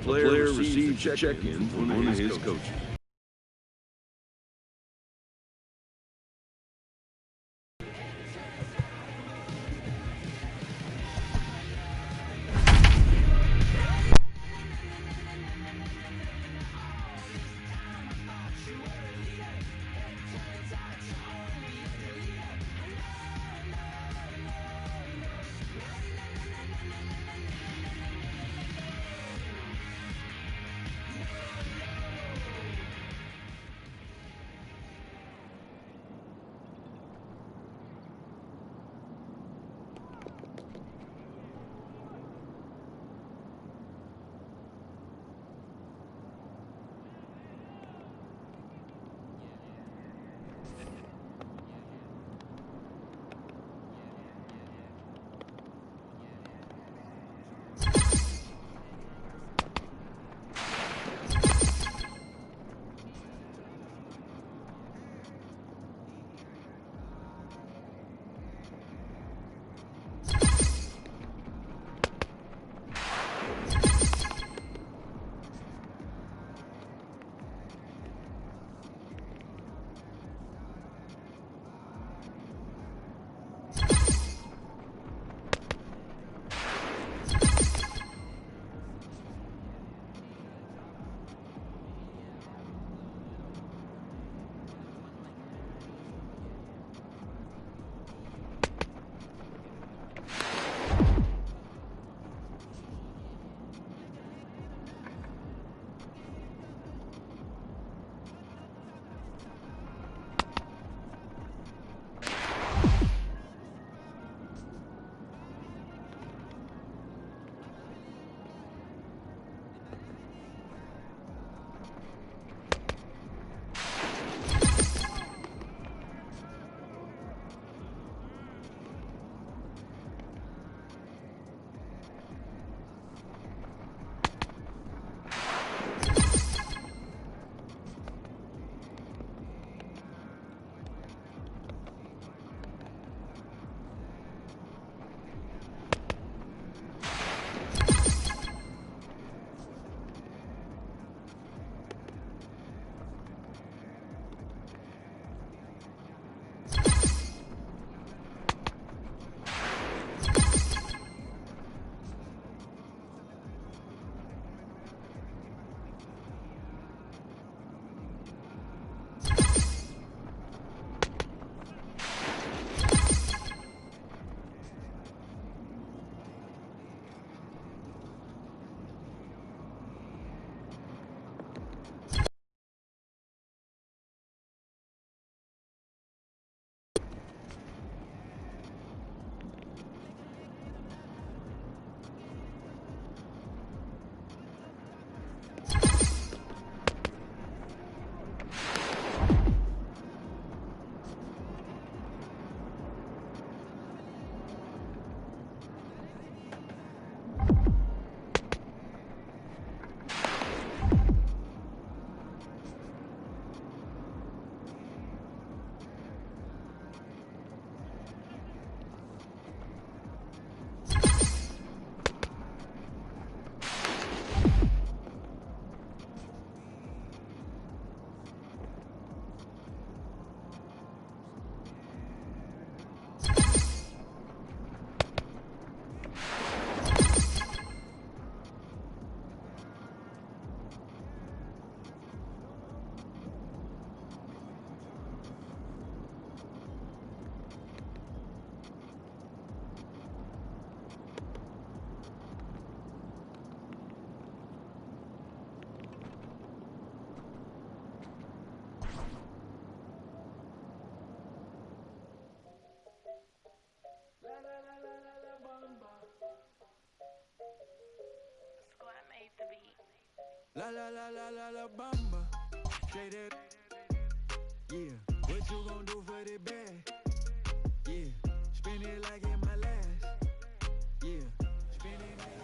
player receives a check-in from one of his coaches. La la la la la la bamba. Straight up. Yeah. What you gon' do for the bag? Yeah. Spin it like in my last. Yeah. Spin it like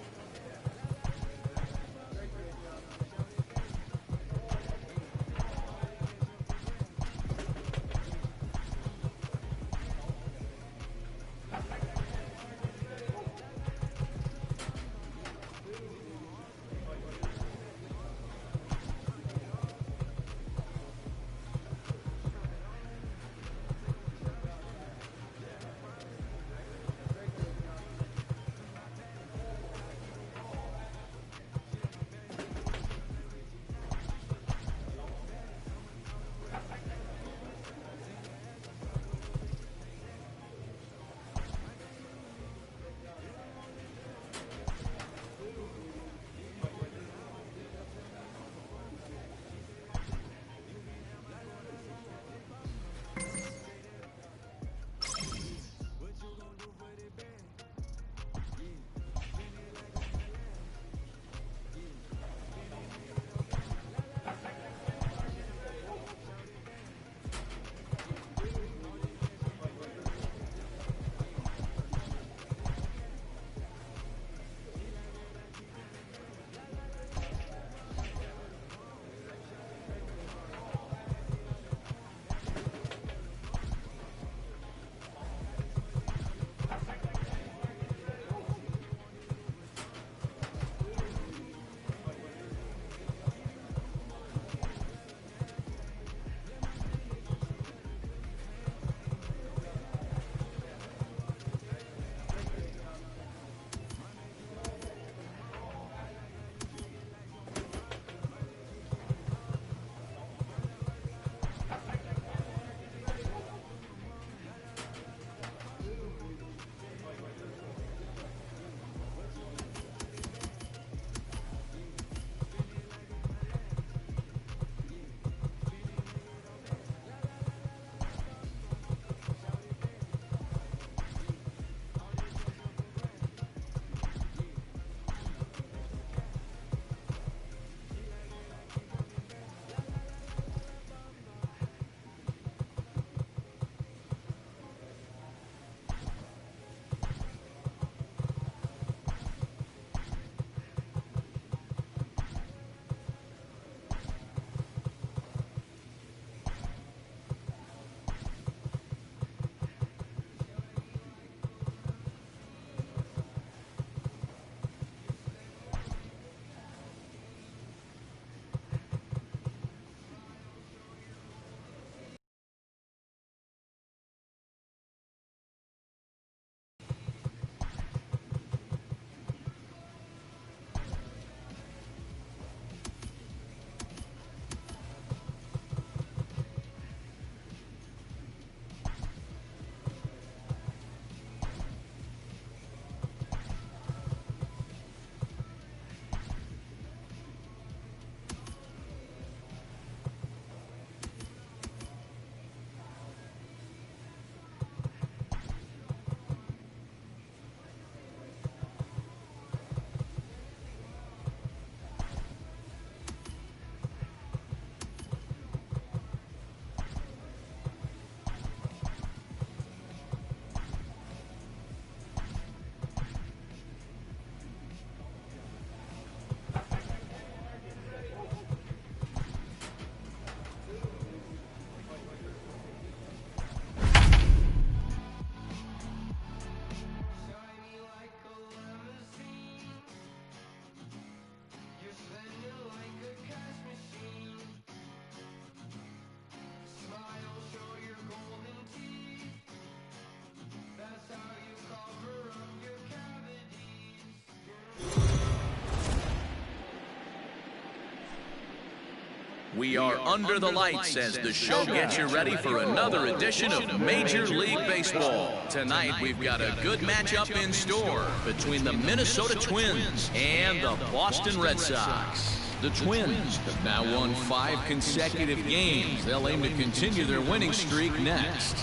We are under the lights as the show gets you ready for another edition of Major League Baseball. Tonight, we've got a good matchup in store between the Minnesota Twins and the Boston Red Sox. The Twins have now won 5 consecutive games. They'll aim to continue their winning streak next.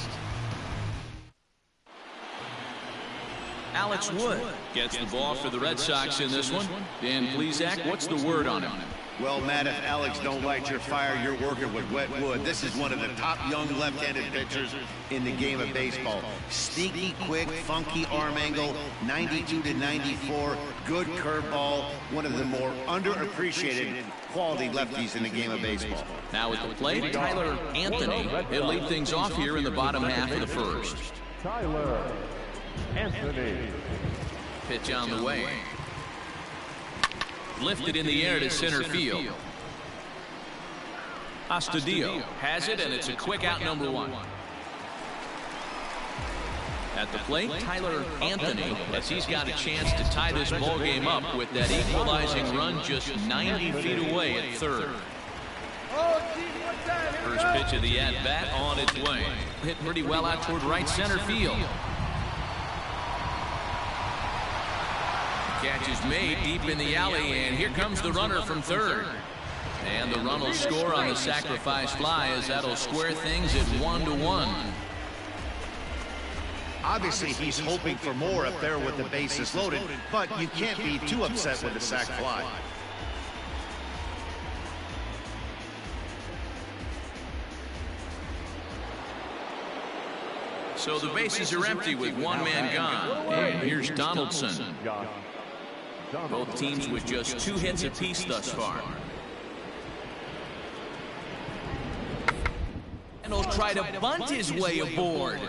Alex Wood gets the ball for the Red Sox in this one. Dan Plesac, what's the word on him? Well, Matt, if Alex don't light your fire, you're working with wet wood. This is one of the top young left-handed pitchers in the game of baseball. Sneaky, quick, funky arm angle, 92 to 94, good curveball, one of the more underappreciated quality lefties in the game of baseball. Now at the plate, Tyler Anthony. He'll lead things off here in the bottom half of the first. Tyler Anthony. Pitch on the way. Lifted in the air to center field. Astudillo has it, and it's a quick out, number 1. At the plate, Tyler Anthony, as he's got a chance to tie this ball game up with that equalizing run just 90 feet away at third. First pitch of the at-bat on its way. Hit pretty well out toward right center field. Catch is made deep in the alley, and here comes the runner from third. And the run will score on the sacrifice fly, as that'll square things at 1-1. Obviously, he's hoping for more up there with the bases loaded, but you can't be too upset with the sac fly. So the bases are empty with one man gone. And here's Donaldson. Both teams with just 2 hits apiece thus far. And he'll try to bunt his way aboard.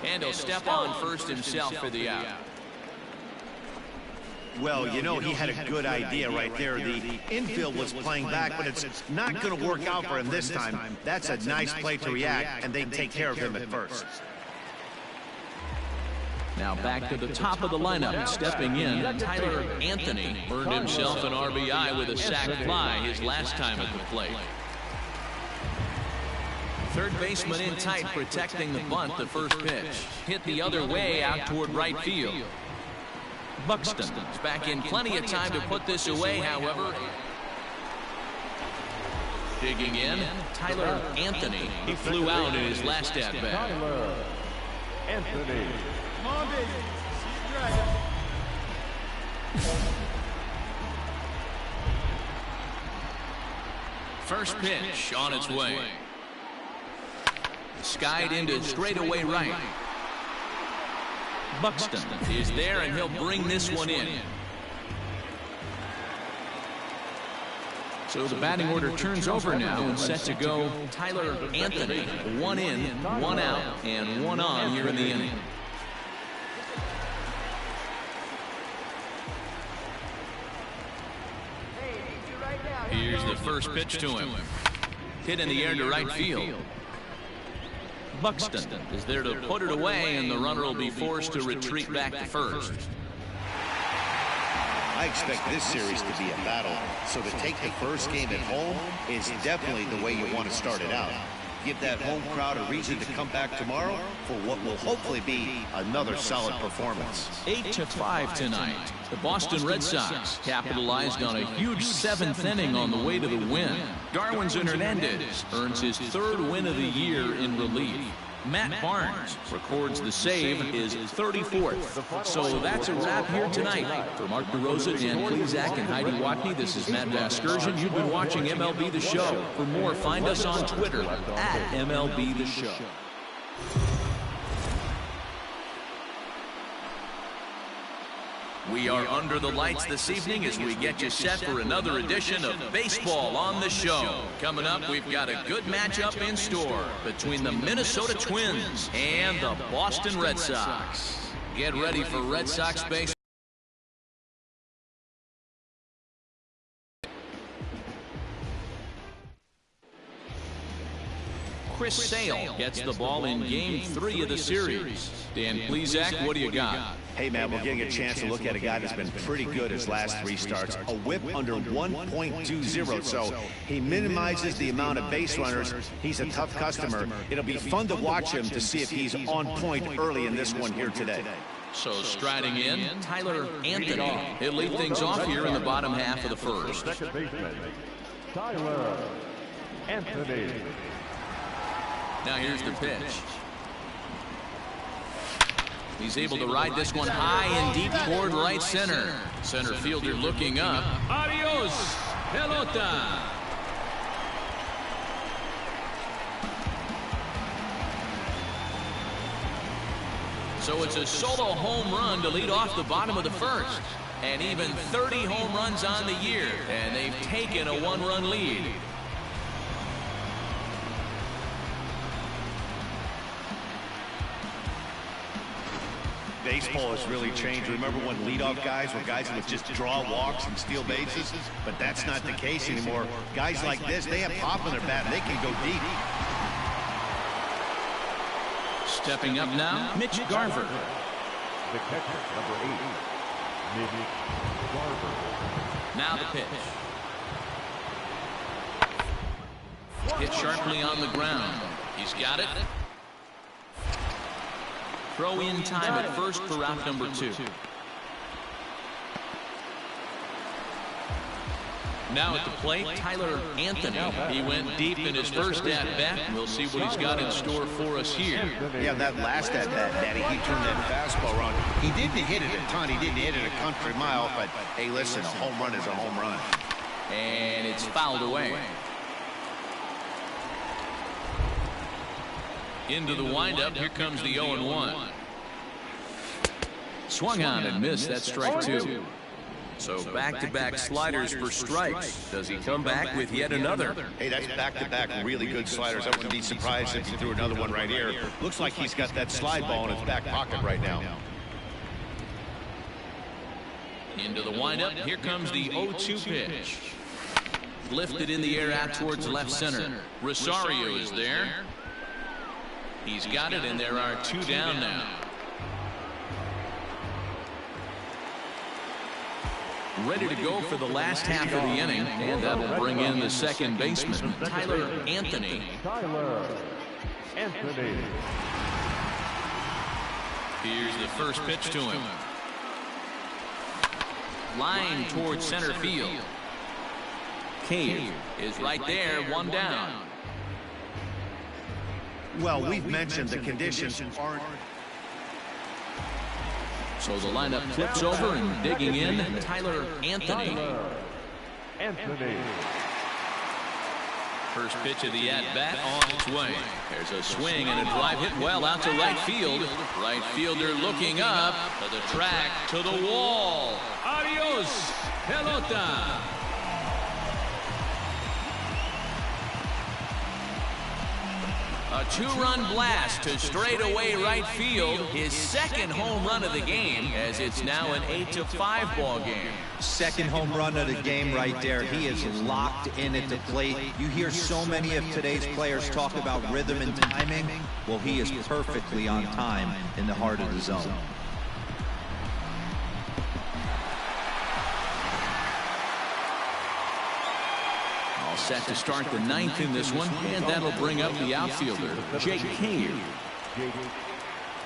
And he'll step on first himself for the out. Well, you know, he had a good idea right there. The infield was playing back, but it's not going to work out for him this time. That's a nice play to react, and they take care of him at first. Now back to the top of the lineup. Stepping in, Tyler Anthony earned himself an RBI with a sac fly his last time at the plate. Third baseman in tight, protecting the bunt. The first pitch hit the other way out toward right field. Buxton is back in plenty of time to put this away, however. Digging in, Tyler Anthony. He flew out in his last at-bat. Tyler Anthony. Come on, baby. See you dragon. First pitch on its way. Skied into straightaway right. Buxton is there, and he'll bring this one in. So the batting order turns over now and set to go. Tyler Anthony, 1 in, 1 out, and 1 on here in the inning. Here's the first pitch to him. Hit in the air to right field. Buxton is there to put it away, and the runner will be forced to retreat back to first. I expect this series to be a battle, so to take the first game at home is definitely the way you want to start it out. Give that home crowd a reason to come back tomorrow for what will hopefully be another solid performance. 8-5 tonight. The Boston Red Sox capitalized on a huge 7th inning on the way to the win. Darwinzon Hernandez earns his 3rd win of the year in relief. Matt Barnes records the save, his 34th. So that's a wrap here tonight. For Mark DeRosa, Dan Plesac, and Heidi Watney, this is Matt Vasgersian. You've been watching MLB The Show. For more, find us on Twitter at MLB The Show. We are under the lights this evening as we get you set for another edition of Baseball on the Show. Coming up, we've got a good matchup in store between the Minnesota Twins and the Boston Red Sox. Get ready for Red Sox baseball. Chris Sale gets the ball in Game 3 of the series. Dan Plesac, what do you got? Hey, man, we're getting a chance to look at a guy that's been pretty good his last 3 starts. A whip under 1.20, so he minimizes the amount of base runners. He's a tough customer. It'll be fun to watch him to see if he's on point early in this one here today. So striding in, Tyler Anthony. He'll lead things off here in the bottom half of the first. Second baseman, Tyler Anthony. Now here's the pitch. He's able to ride this one high and deep toward right center. Center fielder looking up. Adios, pelota. So it's a solo home run to lead off the bottom of the first. And even 30 home runs on the year. And they've taken a 1-run lead. Baseball has really changed. Remember when leadoff guys were guys that would just draw walks and steal bases? But that's not the case anymore. Guys like this, they have pop in their bat and they can go deep. Stepping up now, Mitch Garver. The catcher, number 8, Mitch Garver. Now the pitch. Hit sharply on the ground. He's got it. Throw in time at first for out number 2. Now at the plate, Tyler Anthony. He went deep in his first at-bat. We'll see what he's got in store for us here. Yeah, that last at-bat, Daddy, he turned that fastball around. He didn't hit it a ton. He didn't hit it a country mile. But, hey, listen, a home run is a home run. And it's fouled away. Into the windup. Here comes the 0-1. Swung on and missed. That's strike 2. So back-to-back sliders for strikes. Does he come back with yet another? Hey, that's back-to-back really good sliders. I wouldn't be surprised if he threw another one right here. Looks like he's got that slide ball in his back pocket right now. Into the windup. Here comes the 0-2 pitch. Lifted in the air out towards left center. Rosario is there. He's got it, and there are 2 down now. Ready to go for the last half of the inning, and that'll bring in the second baseman, Tyler Anthony. Tyler Anthony. Here's the first pitch to him. Line towards center field. Cave is right there, 1 down. Well, we've mentioned the conditions aren't. So the lineup flips over and digging in, Tyler Anthony. Anthony. First pitch of the at-bat on its way. There's a swing and a drive hit well out to right field. Right fielder looking up to the track, to the wall. Adios, pelota. A 2-run blast to straightaway right field. His second home run of the game, as it's now an 8-5 ball game. Second home run of the game right there. He is locked in at the plate. You hear so many of today's players talk about rhythm and timing. Well, he is perfectly on time in the heart of the zone. Set to start the 9th in this one, and that'll bring up the outfielder, Jake Cave.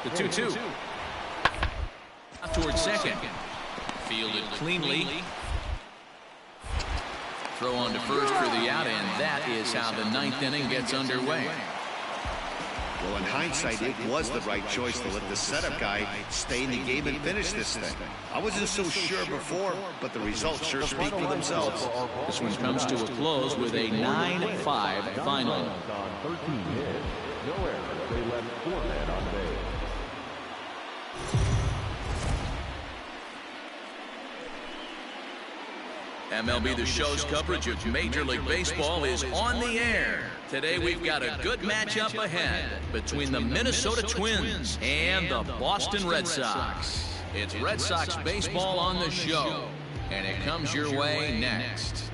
The 2-2. Towards second. Fielded cleanly. Throw on to first for the out, and that is how the 9th inning gets underway. Well, in hindsight, it was the right choice to let the setup guy stay in the game and finish this thing. I wasn't so sure before, but the results sure speak for themselves. This one comes to a close with a 9-5 final. On 13 hits, no errors. They left 4 men on base. MLB The Show's coverage of Major League Baseball is on the air. Today we've got a good matchup ahead between the Minnesota Twins and the Boston Red Sox. It's Red Sox baseball on the show, and it comes your way next.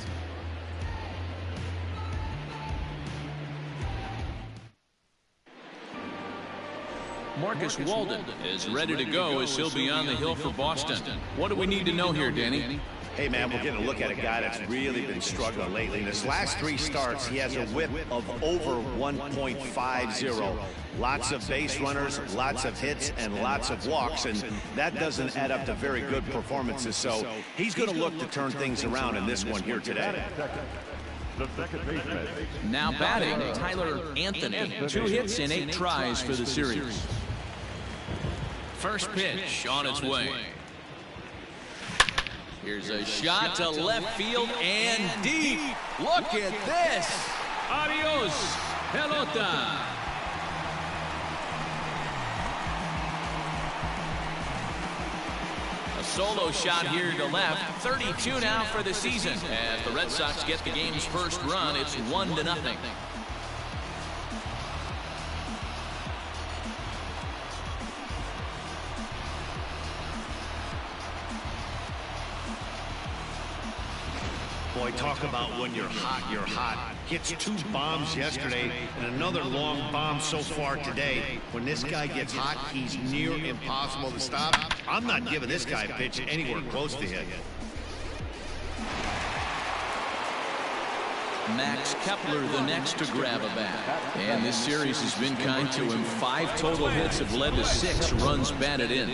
Marcus Walden is ready to go as he'll be on the hill for Boston. What do we need to know here, Danny? Hey, man, we're getting a look at a guy that's really been struggling lately. In his last 3 starts, he has a whip of over 1.50. Lots of base runners, lots of hits, and lots of walks, and that doesn't add up to very good performances. So he's going to look to turn things around in this one here today. Now batting, Tyler Anthony. 2 hits and 8 tries for the series. First pitch on its way. Here's a shot to left field and deep. Look at this. Adios, pelota. A solo shot here to left. 32 now for the season. As the Red Sox get the game's first run, it's 1-0. Boy, talk about when you're hot, you're hot. Hits 2 bombs yesterday and another long bomb so far today. When this guy gets hot, he's near impossible to stop. I'm not giving this guy a pitch anywhere close to hit. Max Kepler the next to grab a bat. And this series has been kind to him. 5 total hits have led to 6 runs batted in.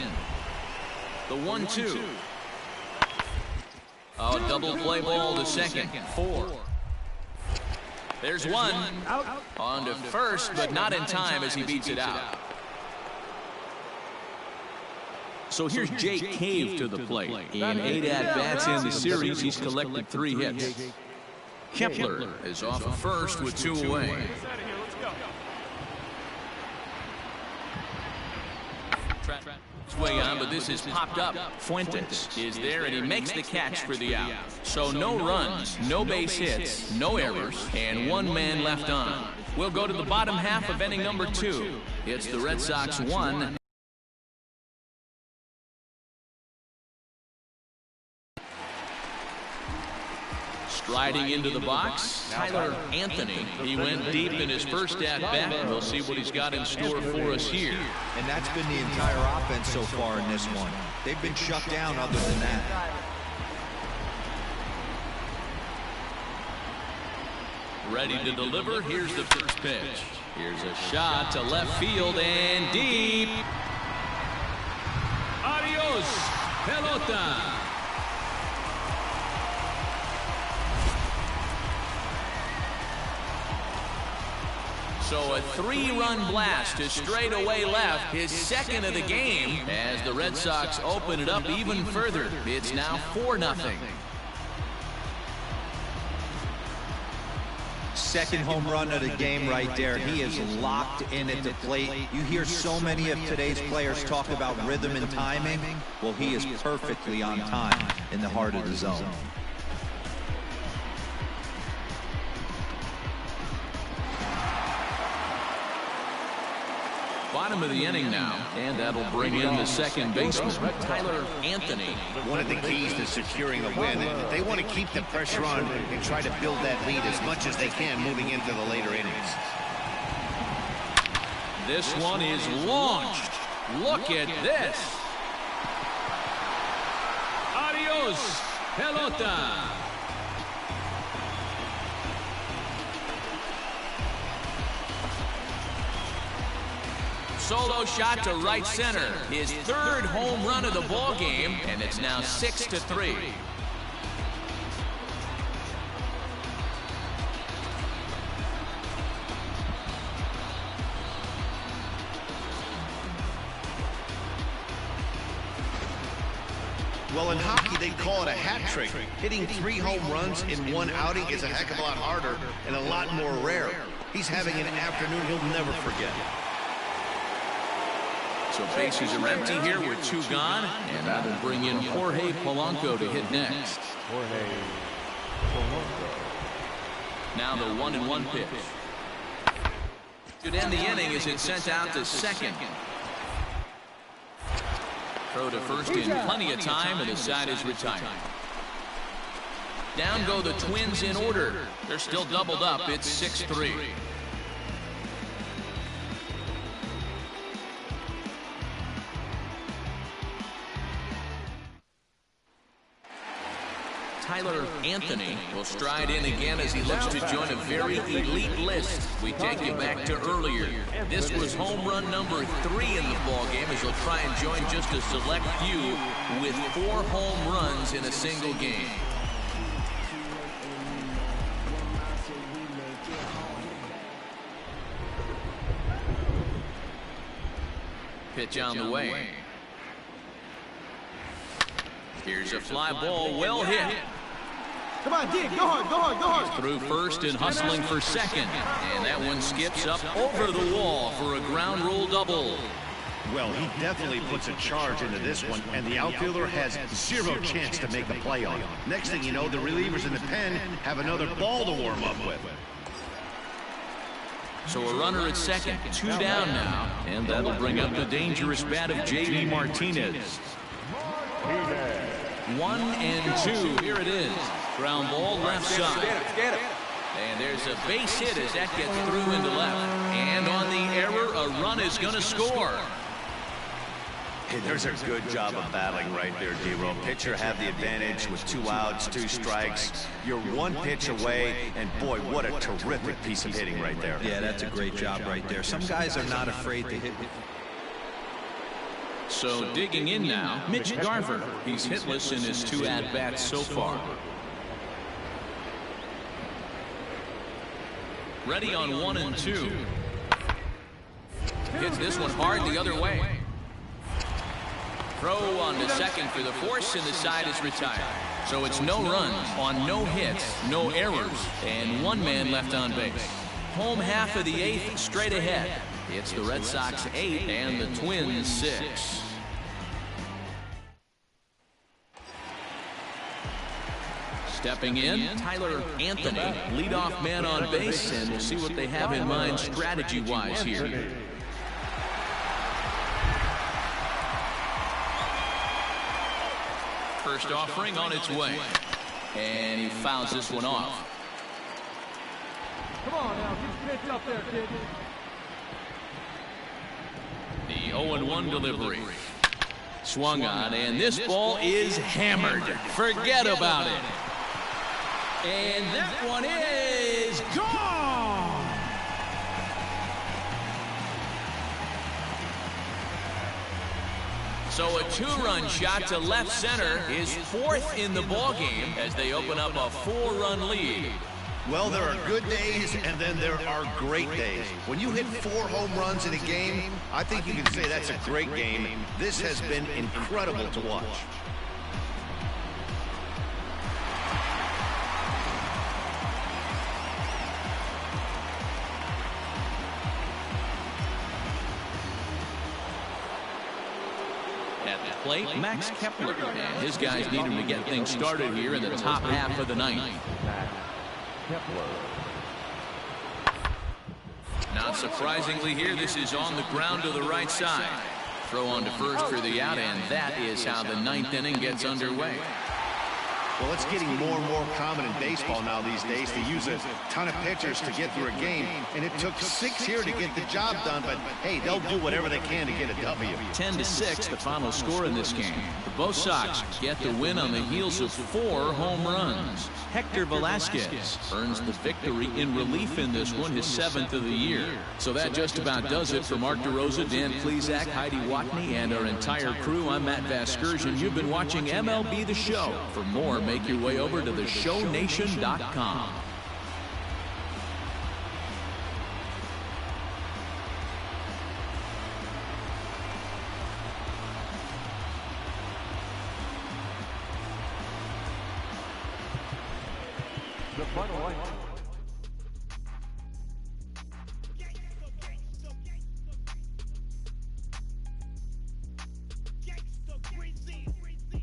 The 1-2. Oh, double play ball to second. 4. There's 1. On to first, but not in time as he beats it out. So here's Jake Cave to the plate. In 8 at-bats in the series, he's collected 3 hits. Kepler is off of first with 2 away. Way on, but this is popped up. Fuentes is there, and he makes the catch for the out. So no runs, no base hits, no errors, and 1 man left on. We'll go to the bottom half of inning number 2. It's the Red Sox 1. Striding into the box, Tyler Anthony. He went deep in his first at-bat. We'll see what he's got in store for us here. And that's been the entire offense so far in this one. They've been shut down other than that. Ready to deliver. Here's the first pitch. Here's a shot to left field and deep. Adios, pelota. So a 3-run blast to straightaway left, his second of the game, as the Red Sox open it up even further. It's now 4-0. Second home run of the game right there. He is locked in at the plate. You hear so many of today's players talk about rhythm and timing. Well, he is perfectly on time in the heart of the zone. Bottom of the inning now, and that'll bring in the second baseman, Tyler Anthony. One of the keys to securing a win, they want to keep the pressure on and try to build that lead as much as they can moving into the later innings. This one is launched. Look at this. Adios, pelota. Solo shot to right center. His 3rd home run of the ball game, and it's now 6-3. Well, in hockey, they call it a hat trick. Hitting 3 home runs in 1 outing is a heck of a lot harder and a lot more rare. He's having an afternoon he'll never forget. So bases are empty here with 2 gone, and that'll bring in Jorge Polanco to hit next. Now the 1-1 pitch. Could end the inning as it's sent out to second. Throw to first in plenty of time, and the side is retired. Down go the Twins in order. They're still doubled up. It's 6-3. Tyler Anthony will stride in again as he looks to join a very elite list. We take you back to earlier. This was home run number 3 in the ballgame as he'll try and join just a select few with 4 home runs in a single game. Pitch on the way. Here's a fly ball, well hit. Come on, dig, go hard, go hard, go hard. Through first and hustling for second. And that one skips up over the wall for a ground rule double. Well, he definitely puts a charge into this one, and the outfielder has 0 chance to make a play on it. Next thing you know, the relievers in the pen have another ball to warm up with. So a runner at second, 2 down now, and that'll bring up the dangerous bat of J.D. Martinez. 1 and 2, here it is. Ground ball left side. And there's a base hit as that gets through into left. And on the error, a run is going to score. Hey, there's a good job of battling right there, D-Row. Pitcher have the advantage with 2 outs, 2 strikes. You're 1 pitch away, and boy, what a terrific piece of hitting right there. Yeah, that's a great job right there. Some guys are not afraid to hit. So digging in now, Mitch Garver. He's hitless in his 2 at-bats so far. Ready on 1 and 2. Hits this one hard the other way. Throw on to second for the force, and the side is retired. So it's no runs on no hits, no errors, and 1 man left on base. Home half of the 8th, straight ahead. It's the Red Sox 8 and the Twins 6. Stepping in, Tyler Anthony, leadoff man on base, and we'll see what they have in mind strategy-wise here. First offering on its way. And he fouls this one off. Come on now, get your pitch up there, kid. The 0-1 delivery. Swung on, and this ball is hammered. Forget about it. And that one is gone. So a 2-run shot to left center is 4th in the ballgame as they open up a 4-run lead. Well, there are good days, and then there are great days. When you hit 4 home runs in a game, I think you can say that's a great game. This has been incredible to watch. At the plate, Max Kepler. And his guys need him to get things started here in the top half of the 9th. Not surprisingly here, this is on the ground to the right side. Throw on to first for the out, and that is how the 9th inning gets underway. Well, it's getting more and more common in baseball now these days to use a ton of pitchers to get through a game, and it took 6 here to get the job done, but hey, they'll do whatever they can to get a W. 10-6, the final score in this game. The Bo Sox get the win on the heels of 4 home runs. Hector Velasquez earns the victory in relief in this one, his 7th of the year. So that just about does it for Mark DeRosa, Dan Plesac, Heidi Watney, and our entire crew. I'm Matt Vasgersian. You've been watching MLB The Show. For more, make your way over to theshownation.com. The final line.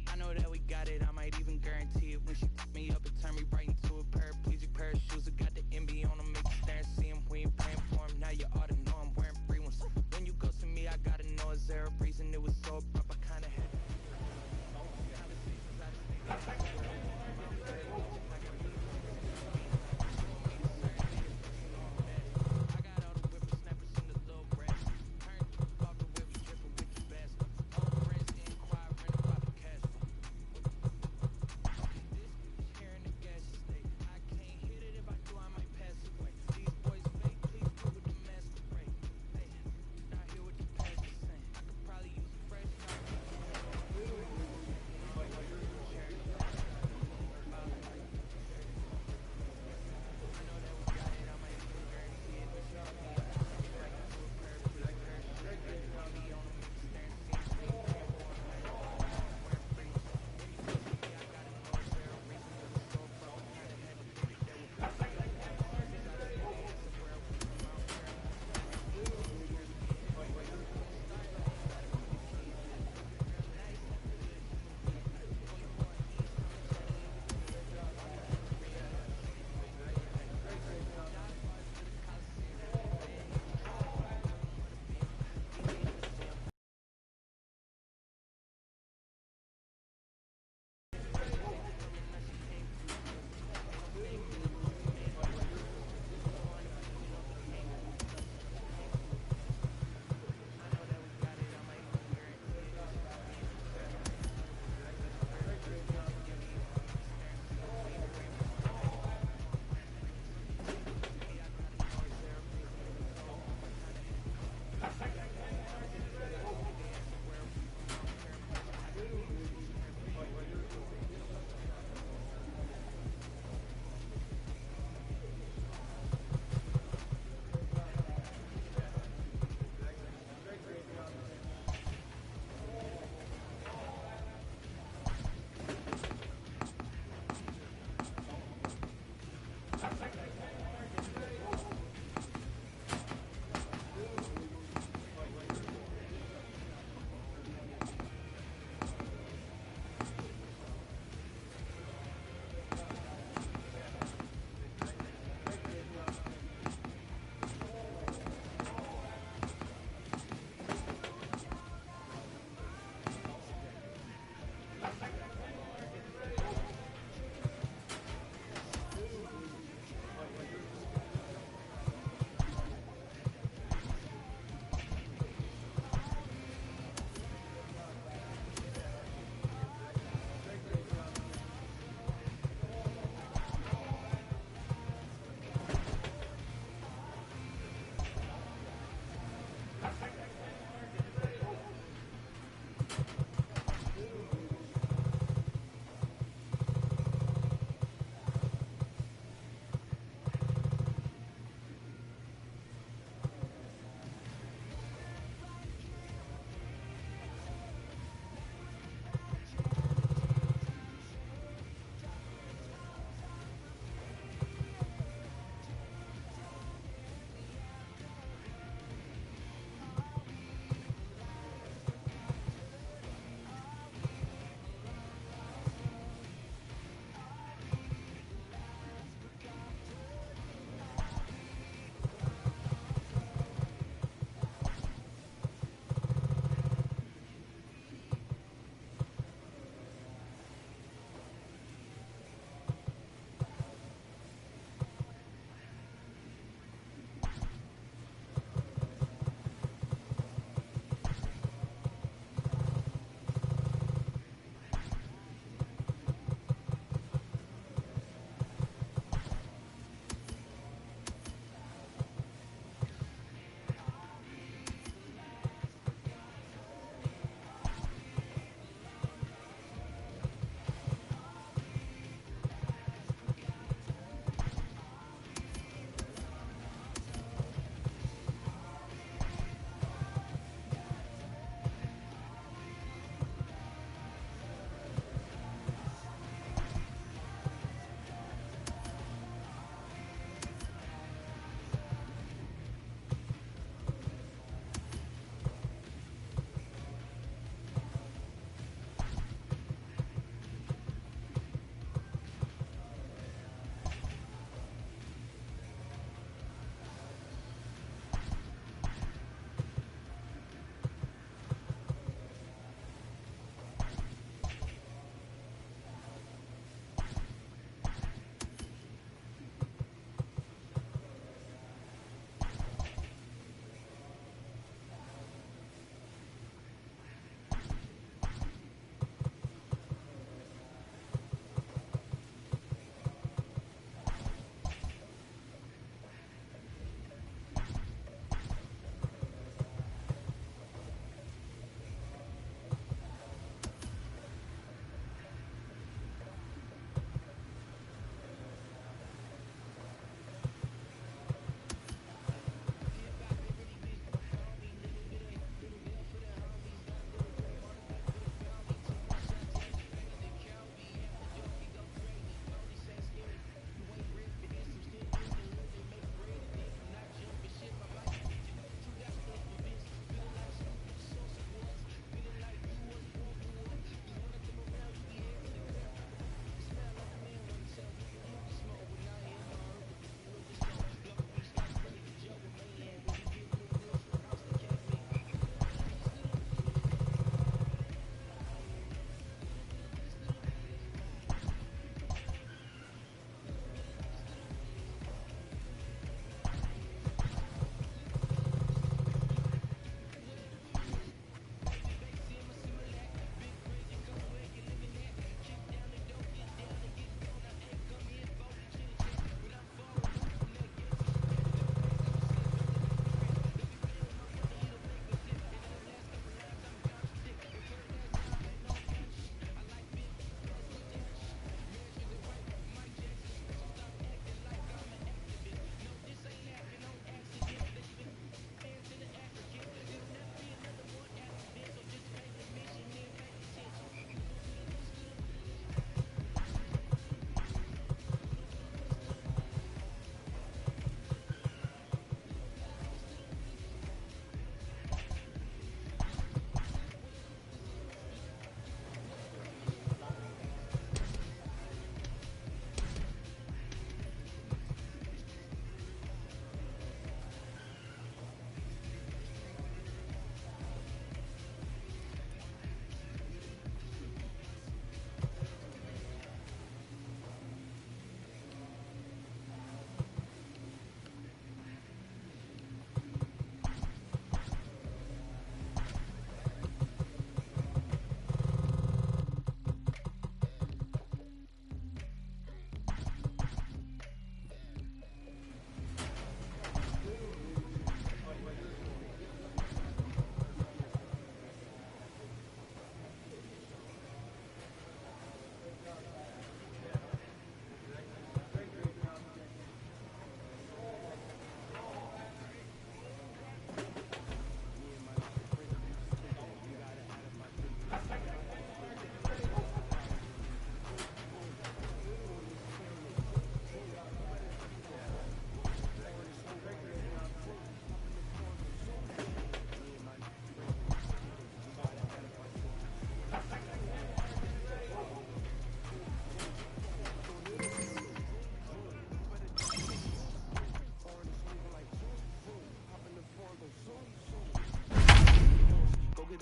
I know that we got it, I might even guarantee it. When she pick me up and turn me right into a paraplegic pair of shoes. I got the MB on them, make you stare and see them. We ain't praying for them, now you ought to know I'm wearing free ones. When you go to me, I gotta know, is there a reason it was so abrupt? I kinda had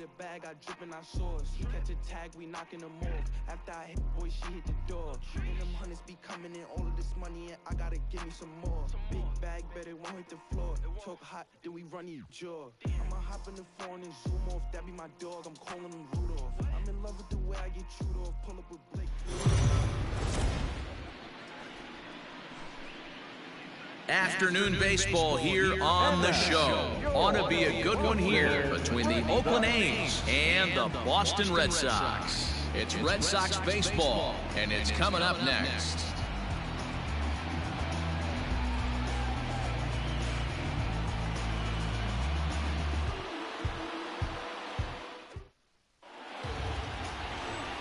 the bag, I drip and I sauce. You catch a tag, we knocking them off. After I hit, boy, she hit the door. And them hunters be coming in, all of this money, and I gotta give me some more. Big bag, better won't hit the floor. Talk hot, then we run your jaw. I'ma hop in the phone and zoom off. That be my dog, I'm calling him Rudolph. I'm in love with the way I get chewed off. Pull up with Blake. Afternoon baseball here on the show. Ought to be a good one here between the Oakland A's and the Boston Red Sox. It's Red Sox baseball, and it's coming up next.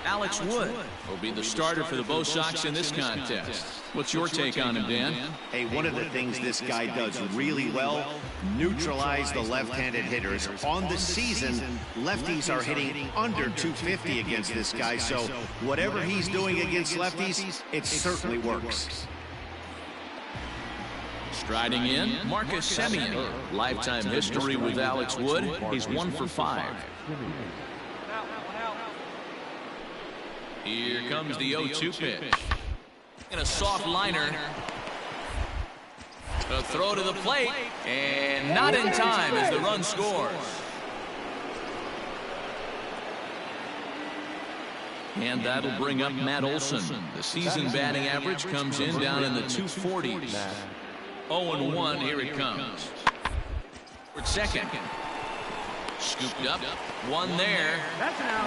Alex Wood will be the starter for the Bo Sox in this contest. What's your take on him, Dan? Hey, one of the things this guy does really well, neutralize the left-handed hitters. On the season, lefties are hitting under 250 against this guy, so whatever he's doing against lefties, it certainly works. Striding in, Marcus Semien. Lifetime history with Alex Wood. He's 1 for 5. Here comes the 0-2 pitch. And a soft liner. A throw to the plate. And not in time as the run scores. And that'll bring up Matt Olson. The season batting average comes in down in the 240s. 0-1, here it comes. For second. Scooped up, one there,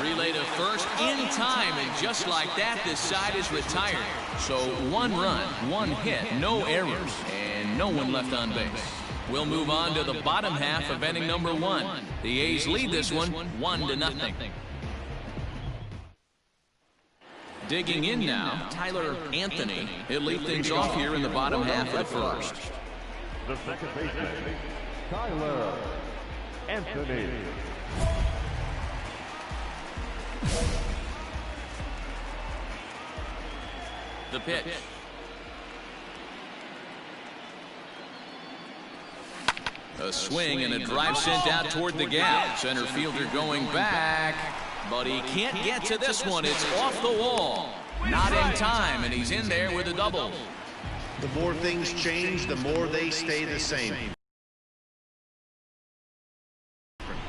relay to first in time, and just like that, this side is retired. So 1 run, 1 hit, no errors, and no one left on base. We'll move on to the bottom half of inning number 1. The A's lead this one 1-0. Digging in now, Tyler Anthony. He'll lead things off here in the bottom half of the first. The second baseman, Tyler Anthony. The pitch. A swing and a drive sent out toward the gap. Center fielder going back, but he can't get to this one. It's off the wall. Not in time, and he's in there with a double. The more things change, the more they stay the same.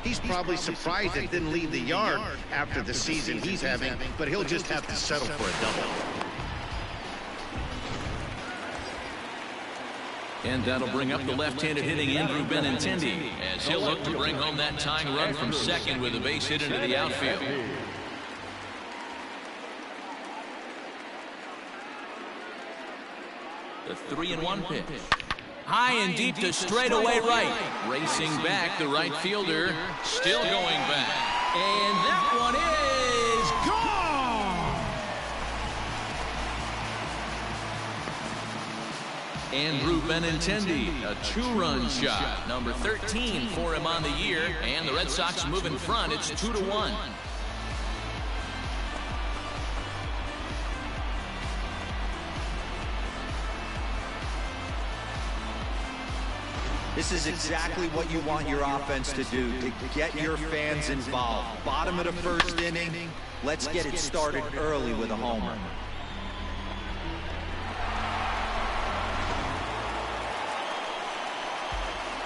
He's probably surprised it didn't leave the yard after the season he's having, but he'll just have to settle for a double. And that'll bring up the left-handed hitting Andrew Benintendi as he'll look to bring home that tying run from second with a base hit into the outfield. The 3-1 pitch. High and deep to straightaway right. Racing back, the right fielder still going back. And that one is gone! Andrew Benintendi, a 2-run shot. Number 13 for him on the year. And the Red Sox move in front. It's 2-1. This is exactly what you want your offense to do, to get your fans involved. Bottom of the first inning, let's get it started early with a homer.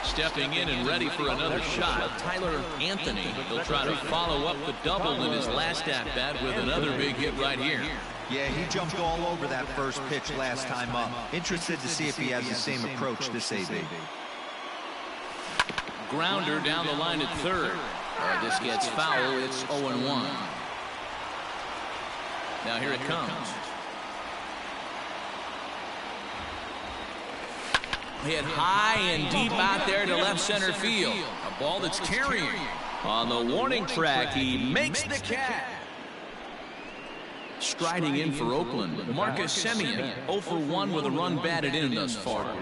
Stepping in and ready for another shot, Tyler Anthony. He'll try to follow up the double in his last at-bat with another big hit right here. Yeah, he jumped all over that first pitch last time up. Interested to see if he has the same approach this AB. Grounder down the line at third. This gets foul. It's 0-1. Now here it comes. Hit high and deep out there to left center field. A ball that's carrying. On the warning track, he makes the catch. Striding in for Oakland, Marcus Semien, 0 for 1 with a run batted in thus far.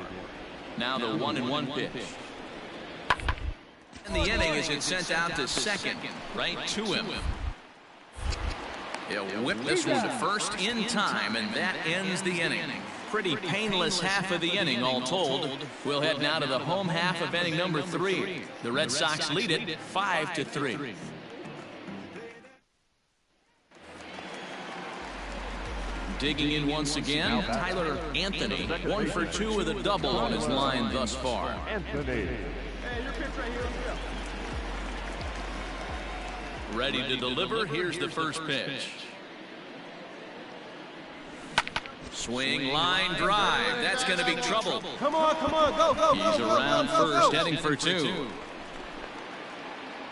Now the 1-1 pitch. In the inning as it's sent out to second, right to him. He'll whip this one to first in time, and that ends the inning. Pretty painless half of the inning, all told. We'll head now to the home half of inning number 3. The Red Sox lead it 5-3. Digging in once again, Tyler Anthony, 1 for 2 with a double on his line thus far. Ready to deliver. Here's the first pitch. Swing, line, drive. That's going to be trouble. Come on, go. He's around first, heading for 2.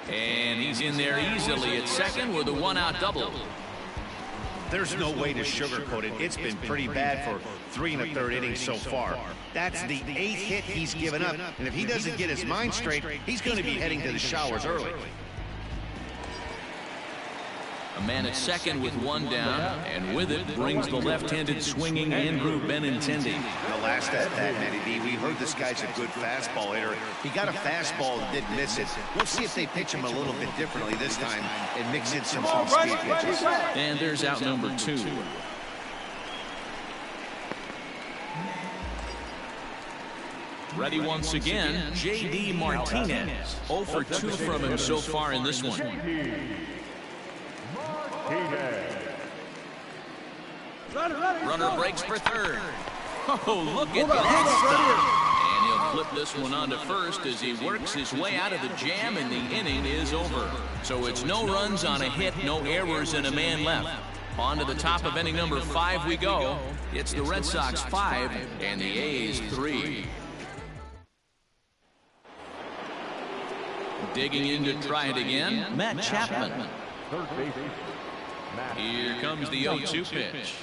And he's in there easily at second with a 1-out double. There's no way to sugarcoat it. It's been pretty bad for 3 1/3 innings so far. That's the 8th hit he's given up. And if he doesn't get his mind straight, he's going to be heading to the showers early. A man at second with 1 down, and with it brings the left-handed swinging Andrew Benintendi. The last at that, Matty B, we heard this guy's a good fastball hitter. He got a fastball and didn't miss it. We'll see if they pitch him a little bit differently this time and mix in some speed pitches. And there's out number 2. Ready once again, J.D. Martinez. 0 for 2 from him so far in this one. Runner breaks for third. Oh, look at that. And he'll flip this one onto first as he works his way out of the jam, and the inning is over. So it's no runs on a hit, no errors, and a man left. On to the top of inning number 5 we go. It's the Red Sox 5 and the A's 3. Digging in to try it again, Matt Chapman. Here comes the 0-2 pitch.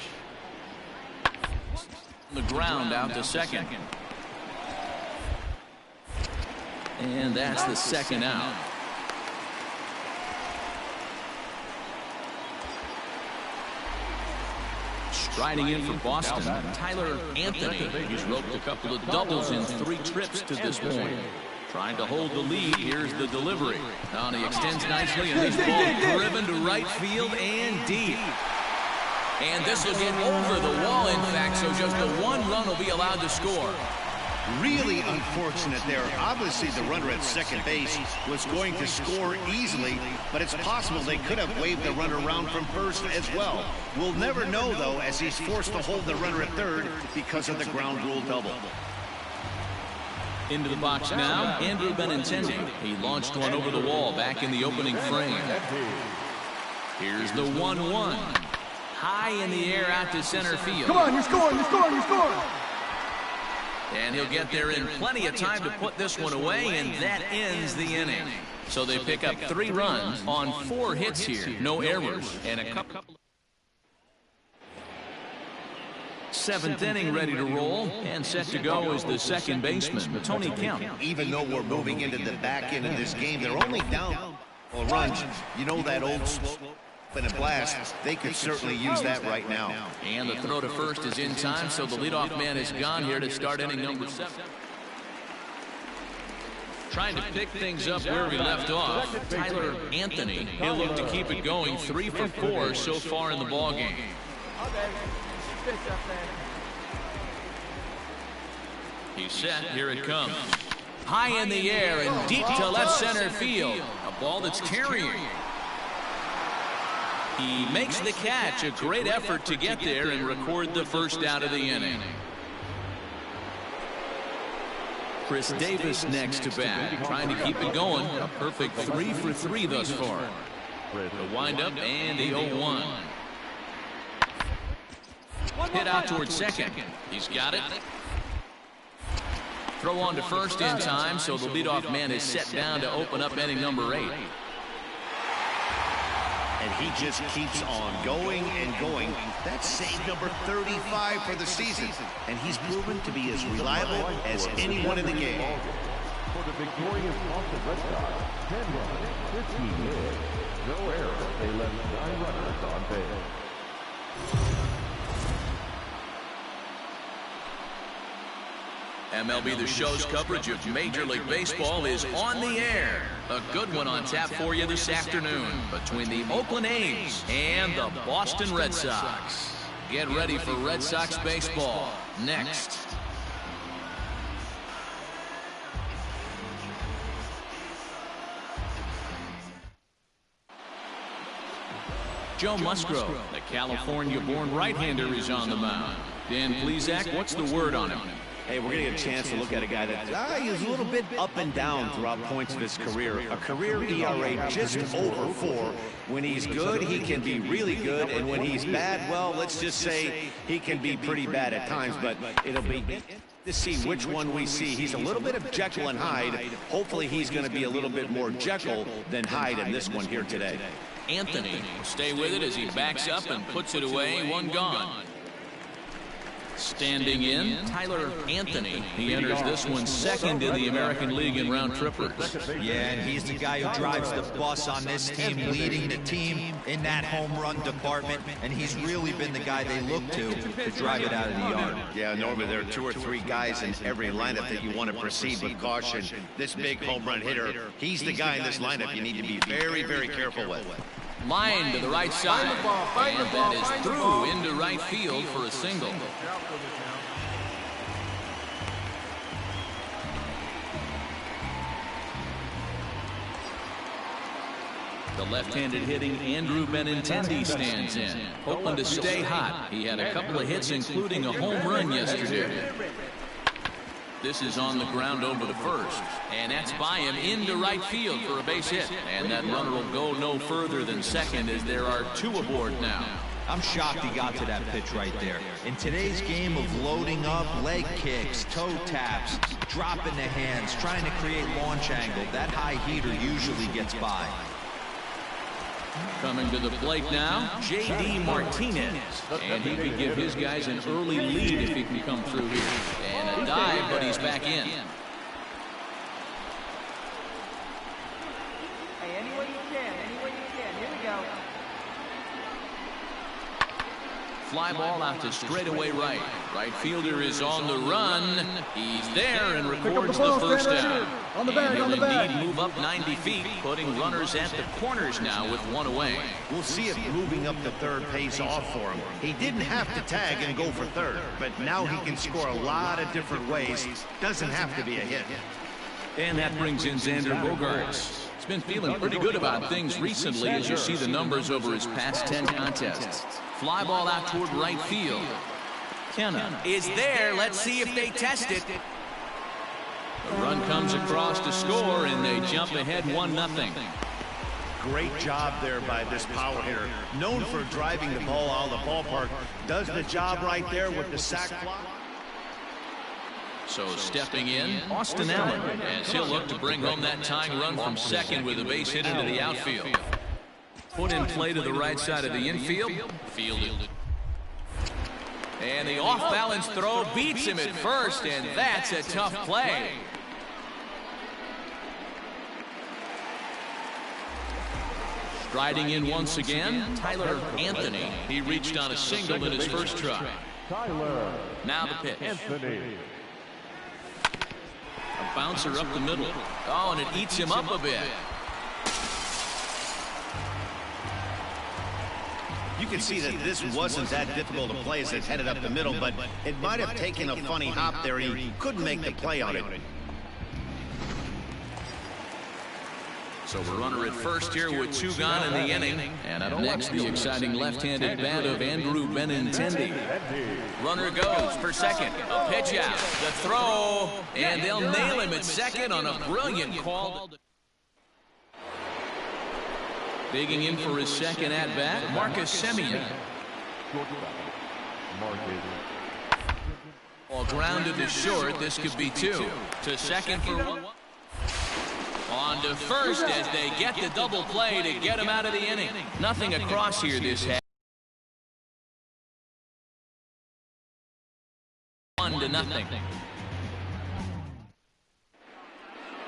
The ground out to second. And that's the second out. Striding in for Boston, Tyler Anthony. He's roped a couple of doubles in 3 trips to this point. Trying to hold the lead. Here's the delivery. Now he extends nicely, and this ball driven to right field and deep. And this will get over the wall, in fact, so just a 1 run will be allowed to score. Really unfortunate there. Obviously, the runner at second base was going to score easily, but it's possible they could have waved the runner around from first as well. We'll never know, though, as he's forced to hold the runner at third because of the ground rule double. Into the box now, Andrew Benintendi. He launched one over the wall back in the opening frame. Here's the 1-1. High in the air out to center field. Come on, you're scoring. And he'll get there in plenty of time to put this one away, and that ends the inning. So they pick up 3 runs on 4 hits here. No errors and a couple. 7th inning ready to roll, and set to go is the second baseman, Tony Kemp. Even though we're moving into the back end of this game, they're only down runs. You know that old slope and a blast. They could certainly use that right now. And the throw to first is in time, so the leadoff man is gone here to start inning number 7. Trying to pick things up where we left off, Tyler Anthony. He'll look to keep it going. 3 for 4 so far in the ballgame. He's set. Here it comes. High in the air and deep to left center field. A ball that's carrying. He makes the catch. A great effort to get there and record the first out of the inning. Chris Davis next to bat, trying to keep it going. A perfect 3 for 3 thus far. The windup and the 0-1. Hit out towards second. He's got it. Throw on to first in time, so the leadoff man is set down to open up inning number 8. And he just keeps on going and going. That's save number 35 for the season. And he's proven to be as reliable as anyone in the game. For the victorious Boston Red Sox, 10 runs, 15 hits, no errors. They left 9 runners on base. MLB The Show's coverage of Major League Baseball is on the air. A good one on tap for you this afternoon between the Oakland A's and the Boston Red Sox. Get ready for Red Sox baseball next. Joe Musgrove, the California-born right-hander, is on the mound. Dan Plesac, what's the word on him? Hey, we're going to get a chance to look at a guy that he's a little bit up and down throughout points of his career. A career ERA just over 4. When he's good, he can be really good, and when he's bad, well, let's just say he can be pretty bad at times, but it'll be to see which one we see. He's a little bit of Jekyll and Hyde. Hopefully he's going to be a little bit more Jekyll than Hyde in this one here today. Anthony will stay with it as he backs up and puts it away. One gone. Standing in, Tyler Anthony. He enters this one second in the American League in round trippers. Yeah, and he's the guy who drives the bus on this team, leading the team in that home run department, and he's really been the guy they look to drive it out of the yard. Yeah, Norman, there are 2 or 3 guys in every lineup that you want to proceed with caution. This big home run hitter, he's the guy in this lineup you need to be very, very careful with. Line to the right side, and that is through into right field for a single. The left-handed hitting Andrew Benintendi stands in, hoping to stay hot. He had a couple of hits, including a home run yesterday. This is on the ground over the first, and that's by him into right field for a base hit. And that runner will go no further than second as there are 2 aboard now. I'm shocked he got to that pitch right there. In today's game of loading up, leg kicks, toe taps, dropping the hands, trying to create launch angle, that high heater usually gets by. Coming to the plate now, J.D. Martinez. And he could give his guys an early lead if he can come through here. And a dive, but he's back in. Hey, any way you can. Here we go. Fly ball out to straightaway right. Right fielder is on the run. He's there and records the first down. On the bag, and he'll indeed move up 90 feet, putting runners at the corners now with 1 away. We'll see if moving up to third pays off for him. He didn't have to tag and go for third, but now he can score a lot of different ways. Doesn't have to be a hit. And that brings in Xander Bogaerts. He's been feeling pretty good about things recently as you see the numbers over his past 10 contests. Fly ball out toward right field. Kenna is there. Let's see if they test it. The run comes across to score, and they jump ahead 1-0. Great job there by this power hitter. Known for driving the ball out of the ballpark. Does the job right there with the sac fly. So stepping in, Austin Allen, as he'll look to bring home that tying run from second with a base hit into the outfield. Put in play to the right side of the infield. Fielded. And the off-balance throw beats him at first, and that's a tough play. Striding in once again, Tyler Anthony. He reached on a single in his first try. Now the pitch. A bouncer up the middle. Oh, and it eats him up a bit. You can see that this wasn't that difficult to play as it headed up the middle, but it might have taken a funny hop there. He couldn't make the play on it. So we're runner at first here with 2 gone in the inning. And up next, the exciting left-handed bat of Andrew Benintendi. Runner goes for second. A pitch out. The throw. And they'll nail him at second on a brilliant call. Digging in for his second at-bat, Marcus Semien. Ball grounded to short. This could be 2. To second for 1. On to first as they get the double play to get him out of the inning. Nothing across here this half. 1-0.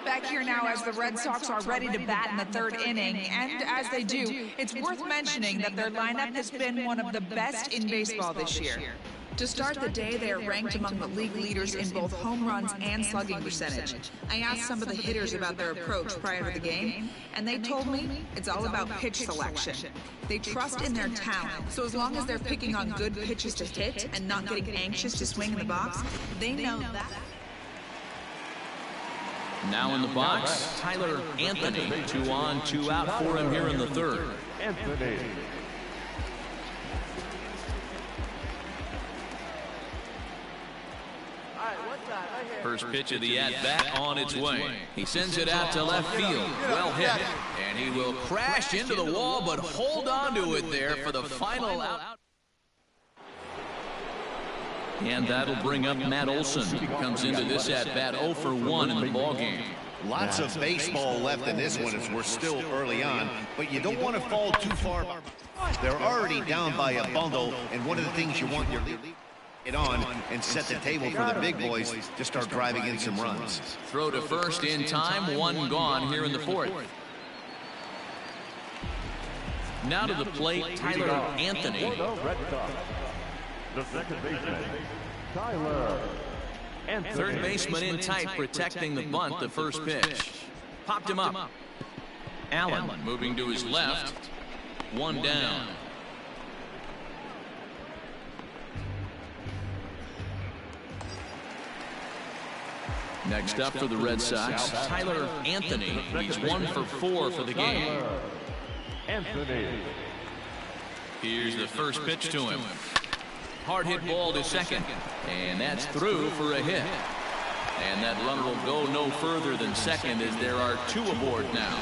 Back here now as the Red Sox are ready to bat in the 3rd inning, and as they do, it's worth mentioning that their lineup has been one of the best in baseball this year. To start the day, they are ranked among the league leaders in both home runs and slugging percentage. I asked some of the hitters about their approach prior to the game, and they told me it's all about pitch selection. They trust in their talent, so as long as they're picking on good pitches to hit and not getting anxious to swing in the box, they know that. Now in the box, Tyler Anthony. 2 on, 2 out for him here in the 3rd. First pitch of the at-bat on its way. He sends it out to left field. Well hit. And he will crash into the wall, but hold on to it there for the final out. And that'll bring up Matt Olson, who comes into this at-bat 0 for 1 in the ballgame. Lots of baseball left in this one as we're still early on, but you don't want to fall too far. They're already down by a bundle, and one of the things you want your lead it on and set the table for the big boys to start driving in some runs. Throw to first in time, 1 gone here in the 4th. Now to the plate, Tyler Anthony. The second baseman, Tyler Anthony. Third baseman in tight, protecting the bunt, the first pitch. Popped him up. Allen moving to his left. 1 down. Next up for the Red Sox, Tyler Anthony. He's 1 for 4 for the game. Anthony. Here's the first pitch to him. Hard hit ball to second. And that's through for a hit. And that runner will go no further than second as there are 2 aboard now.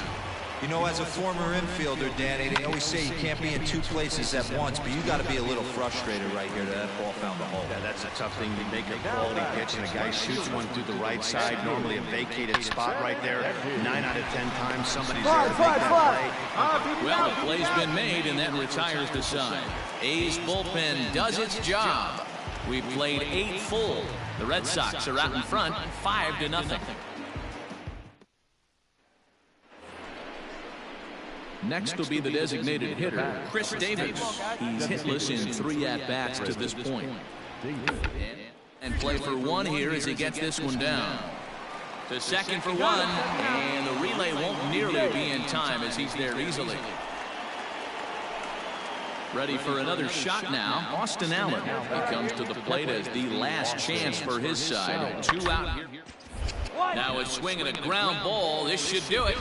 You know, as a former infielder, Danny, they always say you can't be in 2 places at once, but you got to be a little frustrated right here that ball found the hole. Yeah, that's a tough thing. You make a quality pitch and a guy shoots one through the right side, normally a vacated spot right there. 9 out of 10 times somebody's there to make that play. Well, the play's been made, and that retires the side. A's bullpen does its job. We've played 8 full. The Red Sox are out in front, 5-0. Next will be the designated hitter, Chris Davis. He's hitless in 3 at-bats to this point. And play for 1 here as he gets this one down. To second for 1, and the relay won't nearly be in time as he's there easily. Ready for another shot now, Austin Allen. He comes to the plate as the last chance for his side. 2 out here. Now a swing and a ground ball. This should do it.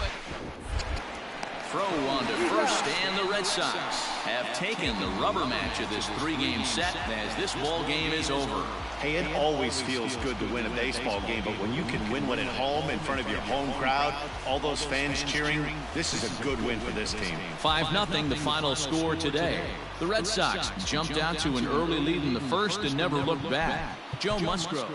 Throw on to first, and the Red Sox have taken the rubber match of this 3-game set as this ball game is over. Hey, it always feels good to win a baseball game, but when you can win one at home in front of your home crowd, all those fans cheering, this is a good win for this team. 5-0 the final score today. The Red Sox jumped out to an early lead in the first and never looked back. Joe Musgrove.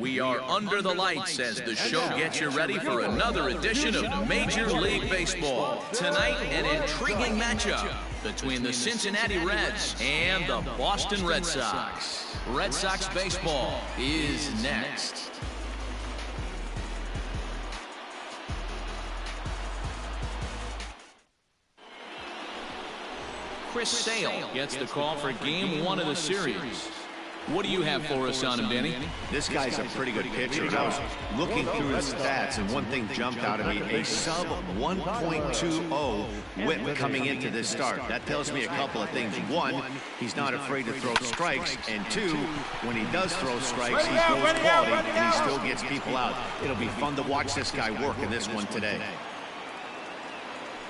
We are under the lights as the show gets you ready for another edition of Major League Baseball. Tonight, an intriguing matchup between the Cincinnati Reds and the Boston Red Sox. Red Sox baseball is next. Chris Sale gets the call for Game 1 of the series. What do you have for us on him, Danny? This guy's a pretty good pitcher. I was looking through his stats, and one thing jumped out at me, a sub 1.20 whip coming into this start. That tells me a couple of things. One, he's not afraid to throw strikes, and two, when he does throw strikes, he throws quality, and he still gets people out. It'll be fun to watch this guy work in this one today.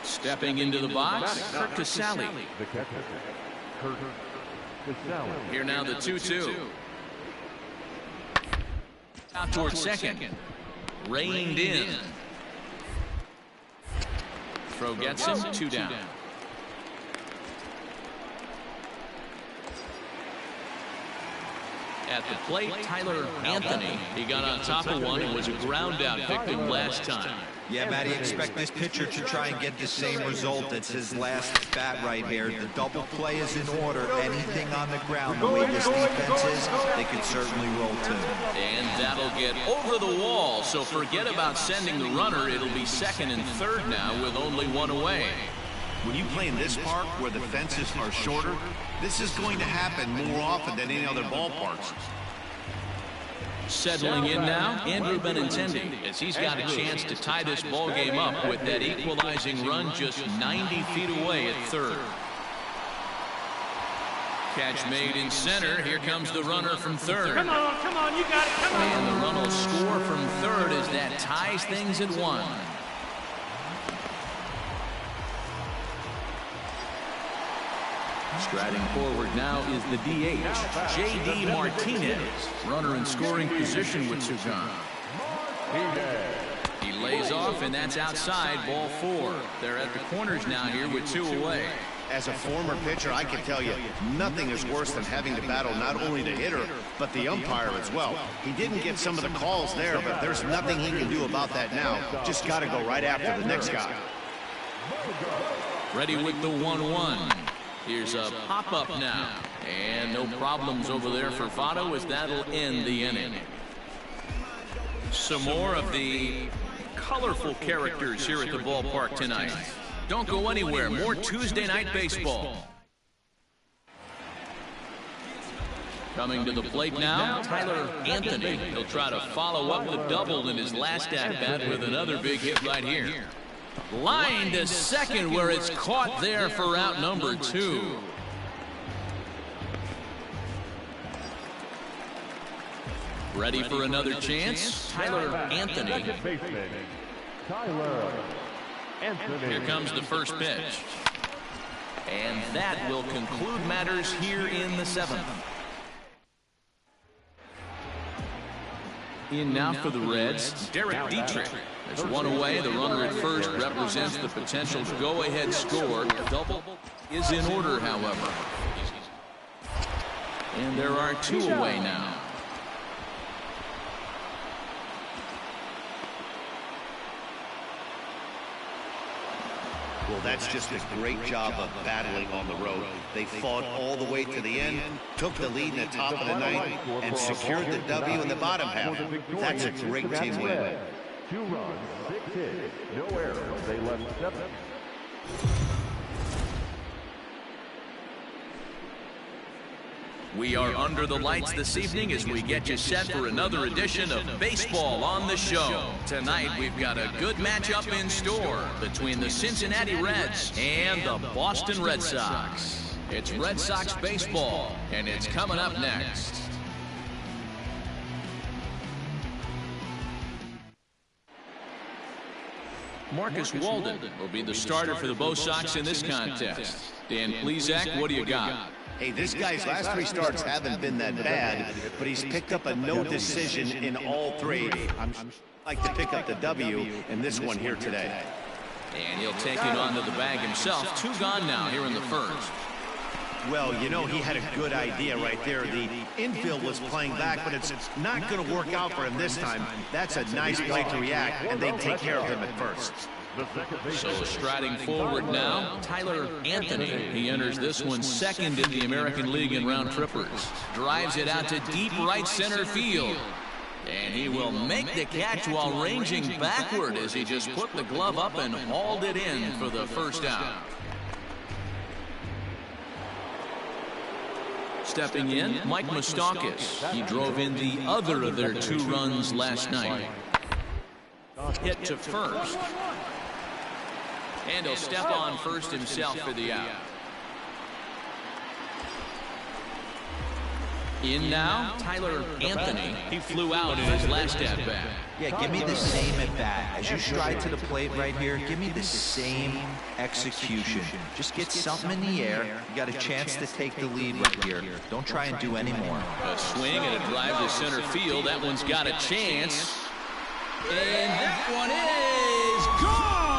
Stepping into the box, Kurt Casale. Here now the 2-2. Out towards second. Reined in. Throw gets him, 2 down. At the plate, Tyler Anthony. He got on top of one and was a ground out victim last time. Yeah, Matty, expect this pitcher to try and get the same result. It's his last bat right here. The double play is in order. Anything on the ground, the way this defense is, they could certainly roll too. And that'll get over the wall, so forget about sending the runner. It'll be second and third now with only one away. When you play in this park where the fences are shorter, this is going to happen more often than any other ballparks. Settling in now, Andrew Benintendi, as he's got a chance to tie this ball game up with that equalizing run just 90 feet away at third. Catch made in center. Here comes the runner from third. Come on, you got it, come on. And the run will score from third as that ties things at 1. Striding forward now is the DH, J.D. Martinez. Runner in scoring position with Sugan. He lays off, and that's outside, ball 4. They're at the corners now here with 2 away. As a former pitcher, I can tell you, nothing is worse than having to battle not only the hitter, but the umpire as well. He didn't get some of the calls there, but there's nothing he can do about that now. Just got to go right after the next guy. Ready with the 1-1. Here's a pop-up now. And no problems over there for Votto as that'll end the inning. Some more of the colorful characters here at the ballpark tonight. Don't go anywhere. More Tuesday night baseball. Coming to the plate now, Tyler Anthony. He'll try to follow up the double in his last at-bat with another big hit right here. Line to second where it's caught there for out number 2. Ready for another chance? Tyler Anthony. Here comes the first pitch. And that will conclude matters here in the 7th. In now for the Reds, Derek Dietrich. There's 1 away. The runner at first represents the potential go-ahead score. A double is in order, however. And there are 2 away now. Well, that's just a great job of battling on the road. They fought all the way to the end, took the lead in the top of the 9th, and secured the W in the bottom half. That's a great team win. 2 runs, 6 hits, no errors. They left 7. We are under the lights this evening as we get you set for another edition of Baseball on the Show. Tonight, we've got a good matchup in store between the Cincinnati Reds and the Boston Red Sox. It's Red Sox baseball, and it's coming up next. Marcus Walden will be the starter for the Bo Sox in this contest. Dan Plesac, what do you got? Hey, this guy's last 3 starts haven't been that bad, but he's picked up a no decision in all 3. I'm like to pick up the W in this one here today. And he'll take it onto the bag himself. 2 gone now here in the first. Well, you know, he had a good idea right there. The infield was playing back, but it's not going to work out for him this time. That's a nice play to react, and they take care of him at first. So striding forward now, Tyler Anthony. He enters this one second in the American League in round trippers. Drives it out to deep right center field. And he will make the catch while ranging backward as he just put the glove up and hauled it in for the first out. Stepping in, Mike Moustakas. He drove in the other of their 2 runs last night. Hit to first. And he'll step on first himself for the out. In now, Tyler Anthony. He flew out in his last at-bat. Yeah, give me the same at-bat. As you stride to the plate right here, give me the same execution. Just get something in the air. You got a chance to take the lead right here. Don't try and do any more. A swing and a drive to center field. That one's got a chance. And that one is gone!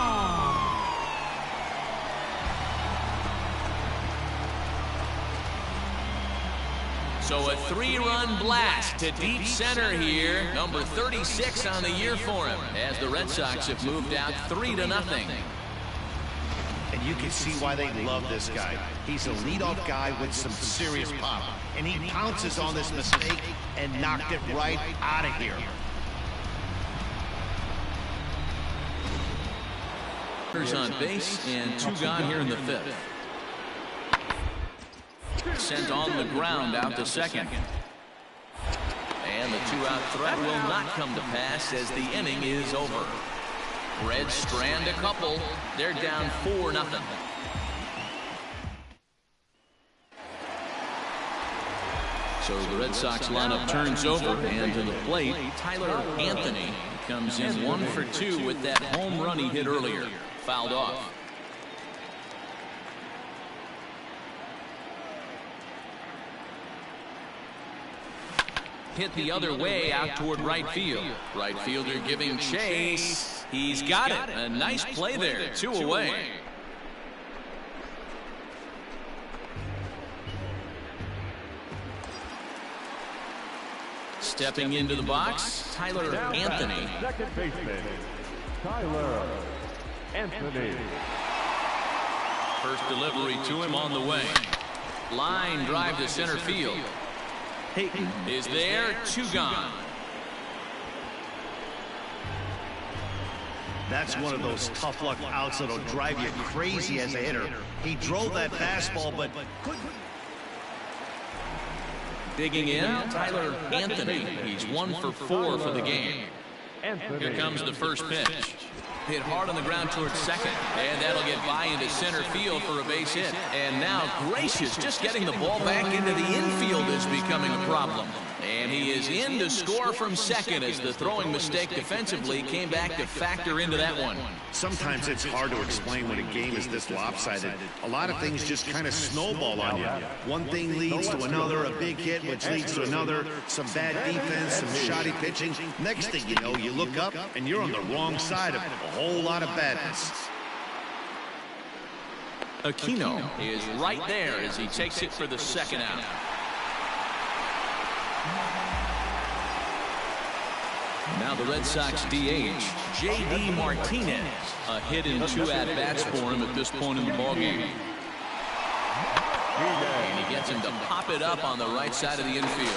So a 3-run blast to deep center here. Number 36 on the year for him, as the Red Sox have moved out 3-0. And you can see why they love this guy. He's a leadoff guy with some serious pop. And he pounces on this mistake and knocked it right out of here. On base and 2 gone here in the 5th. Sent on the ground out to second. And the 2-out threat will not come to pass as the inning is over. Reds strand a couple. They're down 4-0. So the Red Sox lineup turns over, and to the plate, Tyler Anthony comes in 1 for 2 with that home run he hit earlier. Fouled off. Hit the other way out toward right field. Right fielder giving chase. He's got it. A nice play there. 2 away. Stepping into the box, Tyler Anthony. Second baseman, Tyler Anthony. First delivery to him on the way. Line drive to center field. Peyton is there, 2 gone. That's one of those tough luck outs that'll drive you crazy as a hitter. He drove that fastball, but couldn't. Digging in, Tyler Anthony. He's 1 for 4 for the game. Here comes the first pitch. Hit hard on the ground towards second, and that'll get by into center field for a base hit. And now Gracious just getting the ball back into the infield is becoming a problem. And he is in to score from second as the throwing mistake defensively came back to factor into that one. Sometimes it's hard to explain when a game is this lopsided. A lot of things just kind of snowball on you. One thing leads to another, a big hit, which leads to another, some bad defense, some shoddy pitching. Next thing you know, you look up and you're on the wrong side of a whole lot of badness. Aquino is right there as he takes it for the second out. Now the Red Sox DH, J.D. Martinez. A hit in 2 at-bats for him at this point in the ballgame. And he gets him to pop it up on the right side of the infield.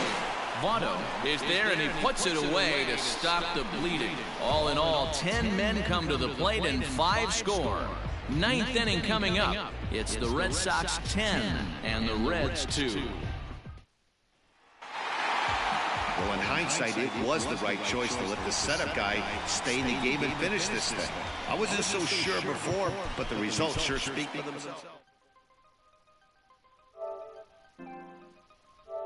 Votto is there, and he puts it away to stop the bleeding. All in all, 10 men come to the plate and 5 score. 9th inning coming up. It's the Red Sox 10 and the Reds 2. Well, in hindsight, it was the right choice to let the setup guy stay in the game and finish this thing. I wasn't so sure before, but the results sure speak for themselves.